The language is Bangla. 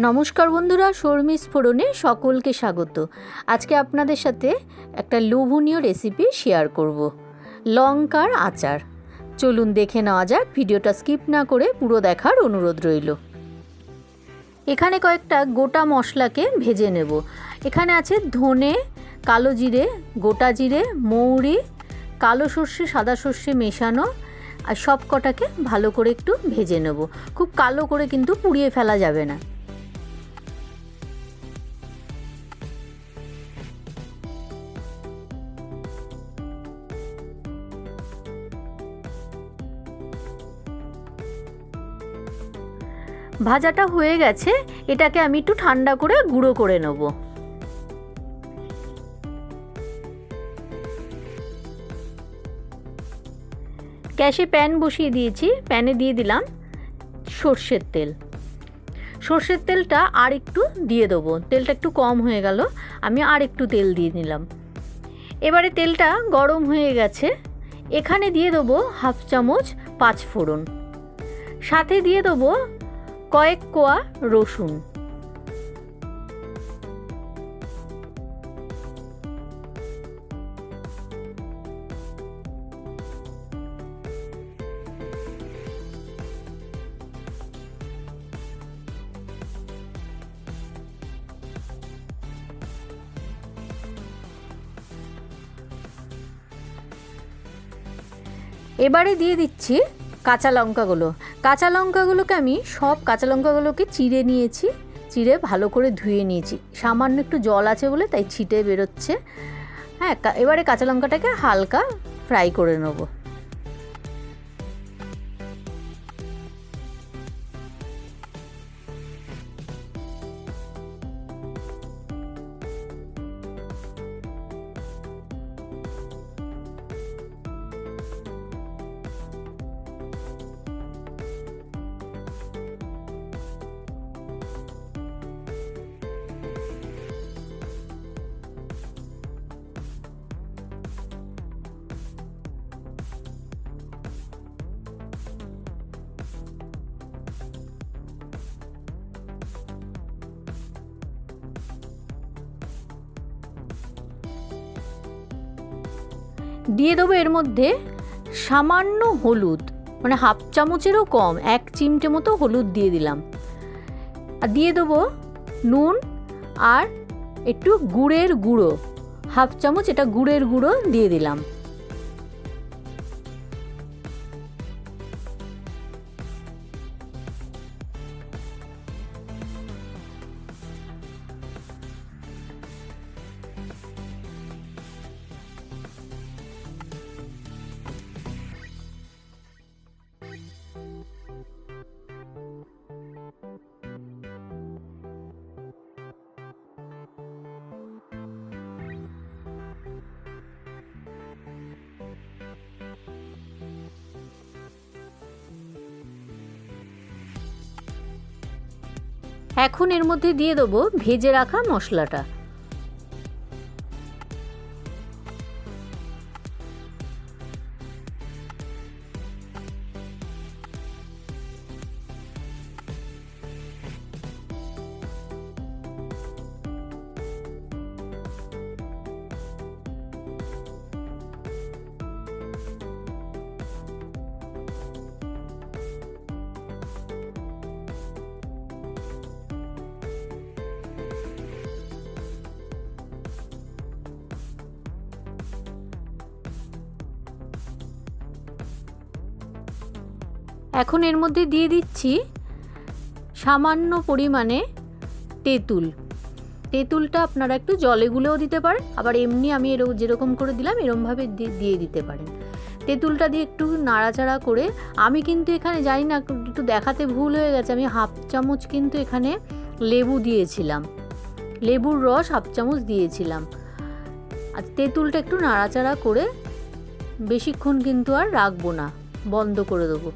নমস্কার বন্ধুরা, শর্মিস ফোড়নে সকলকে স্বাগত। আজকে আপনাদের সাথে একটা লোভনীয় রেসিপি শেয়ার করব, লঙ্কার আচার। চলুন দেখে নেওয়া যাক। ভিডিওটা স্কিপ না করে পুরো দেখার অনুরোধ রইল। এখানে কয়েকটা গোটা মশলাকে ভেজে নেব। এখানে আছে ধনে, কালো জিরে, গোটা জিরে, মৌরি, কালো সর্ষে, সাদা সর্ষে মেশানো, আর সব কটাকে ভালো করে একটু ভেজে নেব। খুব কালো করে কিন্তু পুড়িয়ে ফেলা যাবে না। ভাজাটা হয়ে গেছে, এটাকে আমি একটু ঠান্ডা করে গুঁড়ো করে নেব। গ্যাসে প্যান বসিয়ে দিয়েছি, প্যানে দিয়ে দিলাম সর্ষের তেল। সর্ষের তেলটা আর একটু দিয়ে দেবো, তেলটা একটু কম হয়ে গেল, আমি আর একটু তেল দিয়ে নিলাম। এবারে তেলটা গরম হয়ে গেছে, এখানে দিয়ে দেবো হাফ চামচ পাঁচফোড়ন, সাথে দিয়ে দেবো কয়েক কোয়া রসুন। এবারে দিয়ে দিচ্ছি কাঁচা লঙ্কাগুলো। কাঁচা লঙ্কাগুলোকে আমি সব কাঁচা লঙ্কাগুলোকে চিড়ে নিয়েছি, চিড়ে ভালো করে ধুয়ে নিয়েছি। সামান্য একটু জল আছে বলে তাই ছিটে বেরোচ্ছে। হ্যাঁ, এবারে কাঁচা লঙ্কাটাকে হালকা ফ্রাই করে নেব। দিয়ে দেবো এর মধ্যে সামান্য হলুদ, মানে হাফ চামচেরও কম, 1 চিমটে মতো হলুদ দিয়ে দিলাম। আর দিয়ে দেবো নুন আর একটু গুড়ের গুঁড়ো, হাফ চামচ এটা গুড়ের গুঁড়ো দিয়ে দিলাম। এখন এর মধ্যে দিয়ে দেবো ভেজে রাখা মশলাটা। এখন এর মধ্যে দিয়ে দিচ্ছি সামান্য পরিমাণে তেঁতুল। তেঁতুলটা আপনারা একটু জলে গুলেও দিতে পারেন, আবার এমনি আমি যেরকম করে দিলাম এরকমভাবে দিয়ে দিতে পারেন। তেঁতুলটা দিয়ে একটু নাড়াচাড়া করে, আমি কিন্তু এখানে জানি না একটু দেখাতে ভুল হয়ে গেছে, আমি হাফ চামচ কিন্তু এখানে লেবু দিয়েছিলাম, লেবুর রস হাফ চামচ দিয়েছিলাম। আর তেঁতুলটা একটু নাড়াচাড়া করে বেশিক্ষণ কিন্তু আর রাখবো না, বন্ধ করে দেবো।